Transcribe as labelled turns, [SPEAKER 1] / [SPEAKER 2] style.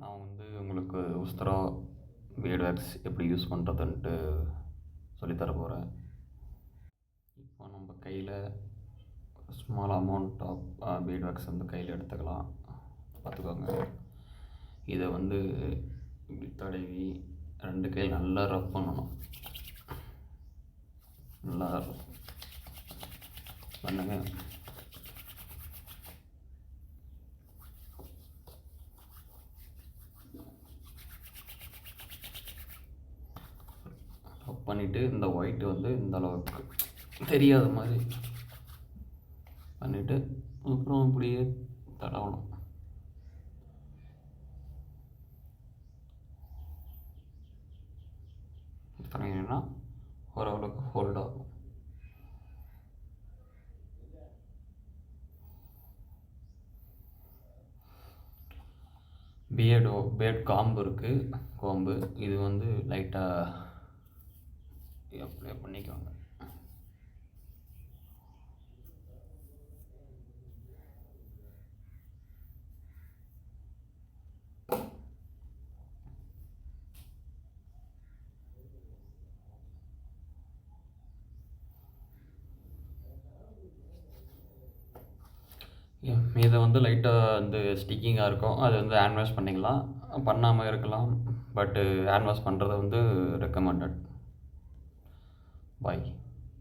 [SPEAKER 1] நான் வந்து உங்களுக்கு உஸ்த்ரா பியர்ட் வேக்ஸ் எப்படி யூஸ் பண்ணுறதுன்ட்டு சொல்லித்தர போகிறேன். இப்போ நம்ம கையில் small amount of beard wax வந்து கையில் எடுத்துக்கலாம். பார்த்துக்கோங்க. இதை வந்து இப்படி தடவி 2 கையில் நல்லா ரப் பண்ணணும். நல்லா பண்ணுங்க. ரப் பண்ணிவிட்டு இந்த ஒயிட்டு வந்து இந்த அளவுக்கு தெரியாத மாதிரி பண்ணிவிட்டு அப்புறம் இப்படியே தடவணும். தடவினா ஓரளவுக்கு ஹோல்ட் ஆகும். பியர்ட் காம்பு இருக்குது, கோம்பு. இது வந்து லைட்டாக அப்ளை பண்ணிக்கோங்க. இதை வந்து லைட்டாக வந்து ஸ்டிக்கிங்காக இருக்கும், அது வந்து ஹேண்ட் வாஷ் பண்ணிக்கலாம், பண்ணாமல் இருக்கலாம். பட்டு ஹேண்ட் வாஷ் பண்ணுறது வந்து ரெக்கமெண்டட். பாய்.